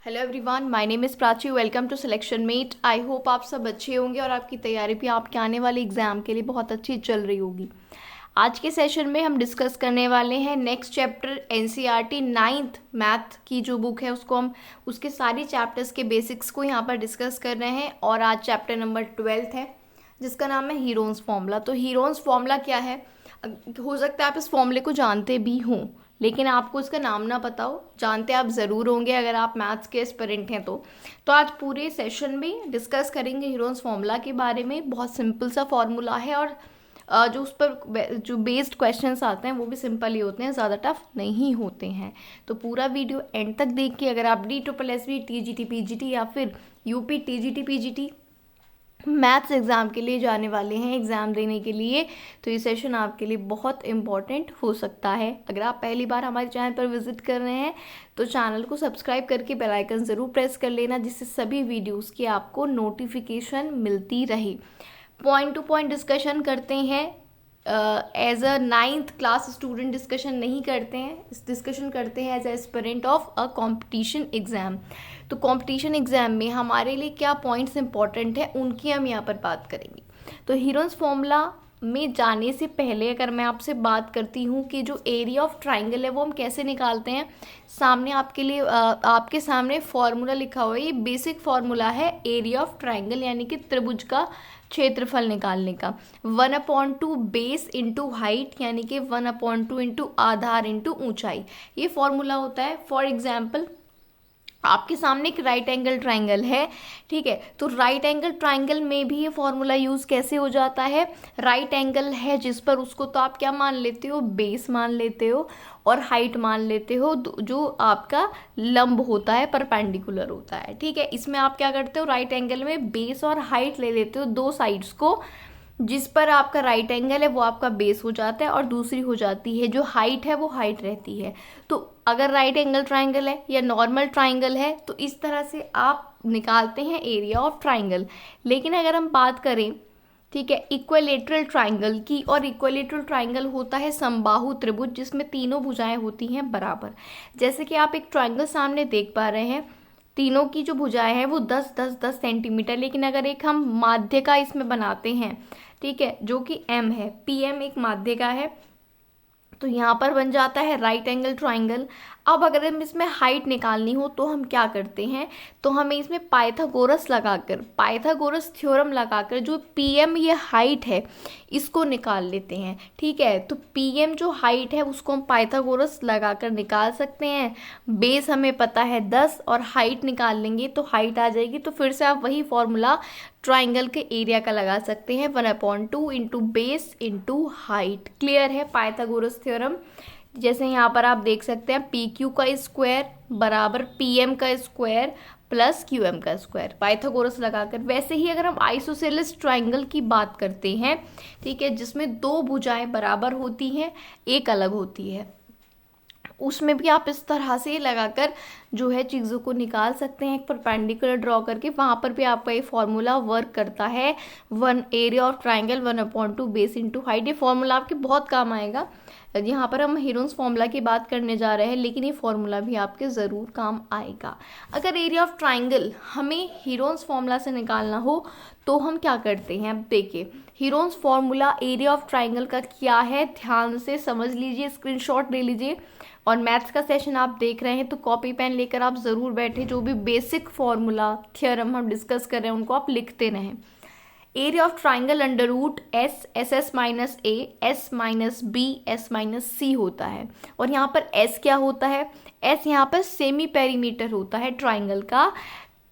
Hello everyone, my name is Prachi. Welcome to selection mate. I hope आप सब अच्छे होंगे और आपकी तैयारी भी आपके आने वाले एग्ज़ाम के लिए बहुत अच्छी चल रही होगी। आज के सेशन में हम डिस्कस करने वाले हैं next chapter NCERT ninth math की जो बुक है उसको हम उसके सारी चैप्टर्स के बेसिक्स को यहाँ पर डिस्कस कर रहे हैं। और आज चैप्टर नंबर 12 है जिसका नाम है हीरोन्स फॉर्मूला। तो हीरोन्स फॉर्मूला क्या है? हो सकता है आप इस फॉर्मूले को जानते भी हों लेकिन आपको इसका नाम ना पता हो। जानते आप ज़रूर होंगे अगर आप मैथ्स के एस्पिरेंट हैं तो आज पूरे सेशन में डिस्कस करेंगे हीरोन्स फॉर्मूला के बारे में। बहुत सिंपल सा फॉर्मूला है और जो उस पर जो बेस्ड क्वेश्चंस आते हैं वो भी सिंपल ही होते हैं, ज़्यादा टफ नहीं होते हैं। तो पूरा वीडियो एंड तक देखिए। अगर आप DSSB TGT PGT या फिर UP TGT PGT maths exam के लिए जाने वाले हैं एग्ज़ाम देने के लिए, तो ये सेशन आपके लिए बहुत इम्पॉर्टेंट हो सकता है। अगर आप पहली बार हमारे चैनल पर विजिट कर रहे हैं तो चैनल को सब्सक्राइब करके बेल आइकन ज़रूर प्रेस कर लेना, जिससे सभी वीडियोस की आपको नोटिफिकेशन मिलती रहे। पॉइंट टू पॉइंट डिस्कशन करते हैं। As a 9th class student discussion नहीं करते हैं, डिस्कशन करते हैं as aspirant of a competition exam. तो कंपटीशन एग्ज़ाम में हमारे लिए क्या पॉइंट्स इंपॉर्टेंट है उनकी हम यहाँ पर बात करेंगे। तो हीरोन्स फॉर्मूला में जाने से पहले अगर मैं आपसे बात करती हूँ कि जो एरिया ऑफ ट्राइंगल है वो हम कैसे निकालते हैं, सामने आपके लिए आपके सामने फॉर्मूला लिखा हुआ है। ये बेसिक फॉर्मूला है एरिया ऑफ ट्राइंगल यानी कि त्रिभुज का क्षेत्रफल निकालने का। 1/2 बेस इंटू हाइट यानी कि 1/2 इंटू आधार इंटू ऊंचाई, ये फॉर्मूला होता है। फॉर एग्जाम्पल आपके सामने एक राइट एंगल ट्राइंगल है, ठीक है। तो राइट एंगल ट्राइंगल में भी ये फॉर्मूला यूज़ कैसे हो जाता है? राइट एंगल है जिस पर उसको तो आप क्या मान लेते हो, बेस मान लेते हो और हाइट मान लेते हो जो आपका लंब होता है, परपेंडिकुलर होता है, ठीक है। इसमें आप क्या करते हो, राइट एंगल में बेस और हाइट ले लेते हो, दो साइड्स को। जिस पर आपका राइट एंगल है वो आपका बेस हो जाता है और दूसरी हो जाती है जो हाइट है वो हाइट रहती है। तो अगर राइट एंगल ट्राइंगल है या नॉर्मल ट्राइंगल है तो इस तरह से आप निकालते हैं एरिया ऑफ ट्राइंगल। लेकिन अगर हम बात करें, ठीक है, इक्विलेटरल ट्राइंगल की, और इक्विलेटरल ट्राइंगल होता है समबाहु त्रिभुज जिसमें तीनों भुजाएं होती हैं बराबर। जैसे कि आप एक ट्राइंगल सामने देख पा रहे हैं, तीनों की जो भुजाएं हैं वो 10-10-10 सेंटीमीटर। लेकिन अगर एक हम माध्य का इसमें बनाते हैं, ठीक है, जो कि M है, PM एक माध्य का है, तो यहाँ पर बन जाता है राइट एंगल ट्राइंगल। अब अगर हम इसमें हाइट निकालनी हो तो हम क्या करते हैं, तो हमें इसमें पाइथागोरस लगाकर, पाइथागोरस थ्योरम लगाकर जो PM ये हाइट है इसको निकाल लेते हैं, ठीक है। तो PM जो हाइट है उसको हम पाइथागोरस लगाकर निकाल सकते हैं। बेस हमें पता है 10 और हाइट निकाल लेंगे तो हाइट आ जाएगी। तो फिर से आप वही फॉर्मूला ट्राइंगल के एरिया का लगा सकते हैं, 1/2 into base into height. Clear है पाइथागोरस थ्योरम। जैसे यहाँ पर आप देख सकते हैं PQ का स्क्वायर बराबर PM का स्क्वायर प्लस QM का स्क्वायर, पाइथागोरस लगाकर। वैसे ही अगर हम आइसोसेलेस ट्राइंगल की बात करते हैं, ठीक है, जिसमें दो भुजाएं बराबर होती हैं एक अलग होती है, उसमें भी आप इस तरह से लगाकर जो है चीज़ों को निकाल सकते हैं, एक परपेंडिकुलर ड्रॉ करके। वहाँ पर भी आपका ये फॉर्मूला वर्क करता है, area of triangle 1/2 base into height. ये फॉर्मूला आपके बहुत काम आएगा। यहाँ पर हम हीरोन्स फॉर्मूला की बात करने जा रहे हैं लेकिन ये फॉर्मूला भी आपके ज़रूर काम आएगा। अगर एरिया ऑफ ट्राइंगल हमें हीरोन्स फॉर्मूला से निकालना हो तो हम क्या करते हैं, देखिए Heron's formula area of triangle का क्या है, ध्यान से समझ लीजिए, स्क्रीनशॉट ले लीजिए। और मैथ्स का सेशन आप देख रहे हैं तो कॉपी पेन लेकर आप ज़रूर बैठे, जो भी बेसिक फॉर्मूला थ्योरम हम डिस्कस कर रहे हैं उनको आप लिखते रहें। Area of triangle under root SS minus A S minus B S minus C होता है। और यहाँ पर S क्या होता है, S यहाँ पर सेमी पेरीमीटर होता है ट्राइंगल का,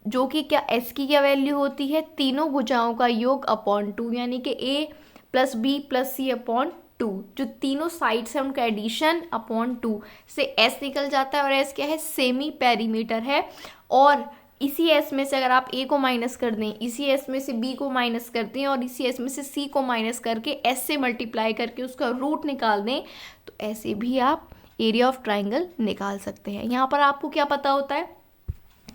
जो कि क्या S की क्या वैल्यू होती है, तीनों भुजाओं का योग अपॉन 2 यानी कि A plus B plus C upon 2, जो तीनों साइड्स हैं उनका एडिशन अपॉन 2 से S निकल जाता है। और S क्या है, सेमी पेरीमीटर है। और इसी S में से अगर आप A को माइनस कर दें, इसी S में से B को माइनस कर दें और इसी S में से C को माइनस करके S से मल्टीप्लाई करके उसका रूट निकाल दें, तो ऐसे भी आप एरिया ऑफ ट्राइंगल निकाल सकते हैं। यहाँ पर आपको क्या पता होता है,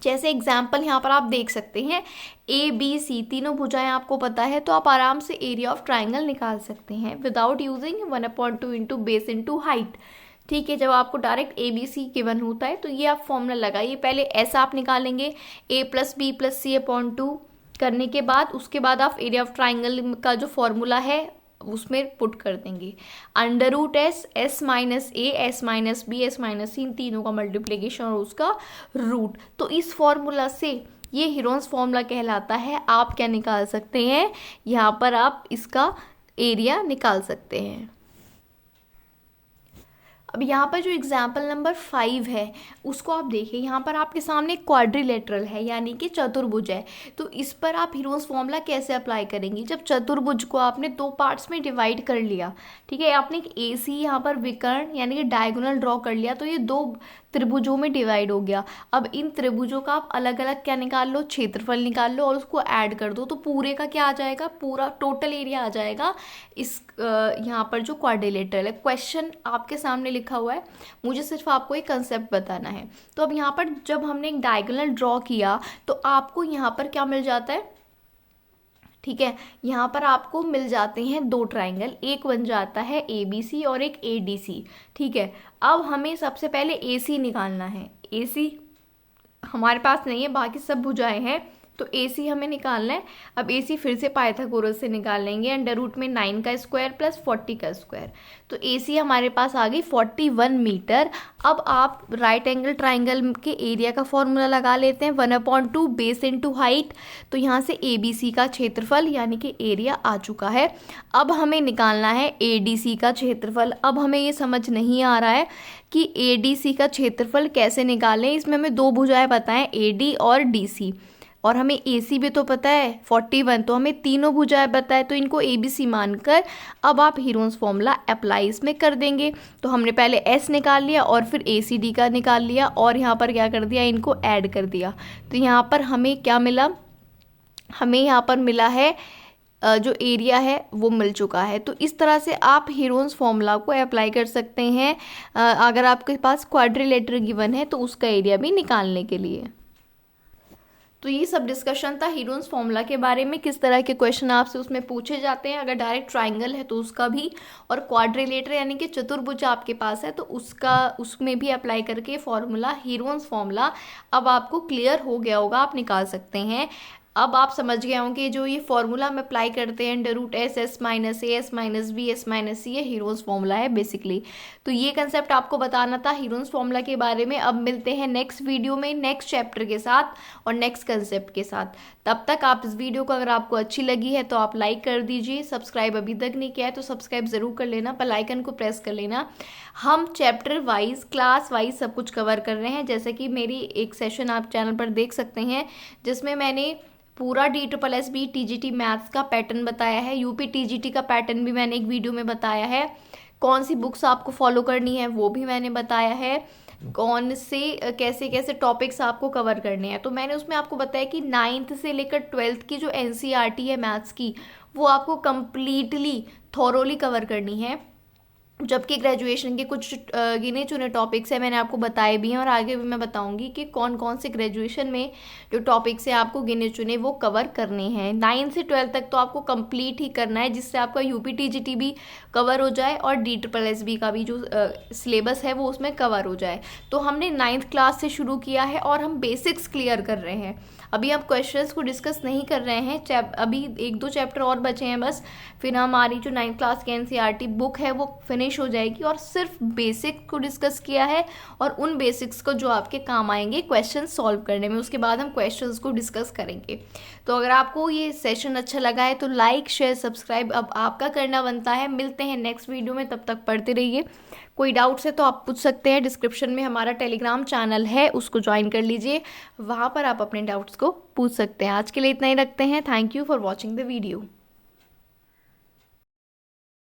जैसे एग्जाम्पल यहाँ पर आप देख सकते हैं ABC तीनों भुजाएं आपको पता है, तो आप आराम से एरिया ऑफ ट्राइंगल निकाल सकते हैं without using 1/2 into base into height. ठीक है, जब आपको डायरेक्ट ABC गिवन होता है तो ये आप फॉर्मूला लगाइए। पहले ऐसा आप निकालेंगे A+B+C/2 करने के बाद उसके बाद आप एरिया ऑफ ट्राइंगल का जो फॉर्मूला है उसमें पुट कर देंगे। √S, S-A, S-B, S-C, इन तीनों का मल्टीप्लिकेशन और उसका रूट। तो इस फॉर्मूला से ये हीरोन्स फॉर्मूला कहलाता है। आप क्या निकाल सकते हैं, यहाँ पर आप इसका एरिया निकाल सकते हैं। अब यहाँ पर जो एग्जाम्पल नंबर 5 है उसको आप देखिए। यहाँ पर आपके सामने क्वाड्रिलेटरल है यानी कि चतुर्भुज है। तो इस पर आप हीरोन्स फॉर्मूला कैसे अप्लाई करेंगे, जब चतुर्भुज को आपने 2 पार्ट्स में डिवाइड कर लिया, ठीक है, आपने एक AC यहाँ पर विकर्ण यानी कि डायगोनल ड्रॉ कर लिया, तो ये 2 त्रिभुजों में डिवाइड हो गया। अब इन त्रिभुजों का आप अलग अलग क्या निकाल लो, क्षेत्रफल निकाल लो और उसको ऐड कर दो, तो पूरे का क्या आ जाएगा, पूरा टोटल एरिया आ जाएगा इस यहाँ पर जो क्वाड्रिलेटरल है। क्वेश्चन आपके सामने लिखा हुआ है, मुझे सिर्फ आपको एक कंसेप्ट बताना है। तो अब यहाँ पर जब हमने एक डायगोनल ड्रॉ किया तो आपको यहाँ पर क्या मिल जाता है, ठीक है, यहाँ पर आपको मिल जाते हैं 2 ट्राइंगल, एक बन जाता है ABC और एक ADC। ठीक है, अब हमें सबसे पहले AC निकालना है। AC हमारे पास नहीं है, बाकी सब भुजाएं हैं, तो AC हमें निकालना है। अब AC फिर से पाइथागोरस से निकाल लेंगे, √9 का स्क्वायर प्लस 40 का स्क्वायर। तो AC हमारे पास आ गई 41 मीटर। अब आप राइट एंगल ट्राइंगल के एरिया का फॉर्मूला लगा लेते हैं, 1/2 बेस इंटू हाइट। तो यहाँ से ABC का क्षेत्रफल यानी कि एरिया आ चुका है। अब हमें निकालना है ADC का क्षेत्रफल। अब हमें ये समझ नहीं आ रहा है कि ADC का क्षेत्रफल कैसे निकालें। इसमें हमें 2 भुजाएं पता है, AD और DC, और हमें AC भी तो पता है 41, तो हमें तीनों भुजाएं पता है, तो इनको ABC मानकर अब आप हीरोन्स फॉर्मूला अप्लाई इसमें कर देंगे। तो हमने पहले S निकाल लिया और फिर ACD का निकाल लिया और यहाँ पर क्या कर दिया, इनको ऐड कर दिया। तो यहाँ पर हमें क्या मिला, हमें यहाँ पर मिला है जो एरिया है वो मिल चुका है। तो इस तरह से आप हीरोन्स फॉर्मूला को अप्लाई कर सकते हैं अगर आपके पास क्वाड्रिलेटरल गिवन है तो उसका एरिया भी निकालने के लिए। तो ये सब डिस्कशन था हीरोन्स फॉर्मूला के बारे में, किस तरह के क्वेश्चन आपसे उसमें पूछे जाते हैं। अगर डायरेक्ट ट्राइंगल है तो उसका भी, और क्वाड्रिलेटर यानी कि चतुर्भुज आपके पास है तो उसमें भी अप्लाई करके फॉर्मूला, हीरोन्स फॉर्मूला अब आपको क्लियर हो गया होगा, आप निकाल सकते हैं। अब आप समझ गए होंगे जो ये फॉर्मूला हम अप्लाई करते हैं √S, S-A, S-B, S-C, ये हीरोन्स फॉर्मूला है बेसिकली। तो ये कंसेप्ट आपको बताना था हीरोन्स फॉर्मूला के बारे में। अब मिलते हैं नेक्स्ट वीडियो में नेक्स्ट चैप्टर के साथ और नेक्स्ट कंसेप्ट के साथ। तब तक आप इस वीडियो को अगर आपको अच्छी लगी है तो आप लाइक कर दीजिए, सब्सक्राइब अभी तक नहीं किया है तो सब्सक्राइब ज़रूर कर लेना, बेल आइकन को प्रेस कर लेना। हम चैप्टर वाइज, क्लास वाइज सब कुछ कवर कर रहे हैं, जैसे कि मेरी एक सेशन आप चैनल पर देख सकते हैं जिसमें मैंने पूरा DSSB TGT मैथ्स का पैटर्न बताया है। UP TGT का पैटर्न भी मैंने एक वीडियो में बताया है। कौन सी बुक्स आपको फॉलो करनी है वो भी मैंने बताया है। कौन से कैसे कैसे टॉपिक्स आपको कवर करने हैं, तो मैंने उसमें आपको बताया कि 9th से लेकर 12th की जो NCERT है मैथ्स की, वो आपको कम्प्लीटली थॉरोली कवर करनी है। जबकि ग्रेजुएशन के कुछ गिने चुने टॉपिक्स हैं मैंने आपको बताए भी हैं और आगे भी मैं बताऊंगी कि कौन कौन से ग्रेजुएशन में जो टॉपिक्स हैं आपको गिने चुने वो कवर करने हैं। 9 से 12 तक तो आपको कंप्लीट ही करना है, जिससे आपका UP TGT भी कवर हो जाए और DSSB का भी जो सिलेबस है वो उसमें कवर हो जाए। तो हमने 9th क्लास से शुरू किया है और हम बेसिक्स क्लियर कर रहे हैं। अभी हम क्वेश्चंस को डिस्कस नहीं कर रहे हैं, अभी 1-2 चैप्टर और बचे हैं बस, फिर हमारी जो 9th क्लास की NCERT बुक है वो फिनिश हो जाएगी और सिर्फ बेसिक को डिस्कस किया है और उन बेसिक्स को जो आपके काम आएंगे क्वेश्चन सॉल्व करने में, उसके बाद हम क्वेश्चंस को डिस्कस करेंगे। तो अगर आपको ये सेशन अच्छा लगा है तो लाइक, शेयर, सब्सक्राइब अब आपका करना बनता है। मिलते हैं नेक्स्ट वीडियो में, तब तक पढ़ते रहिए। कोई डाउट्स है तो आप पूछ सकते हैं, डिस्क्रिप्शन में हमारा टेलीग्राम चैनल है उसको ज्वाइन कर लीजिए, वहाँ पर आप अपने डाउट्स को पूछ सकते हैं। आज के लिए इतना ही रखते हैं। Thank you for watching the video.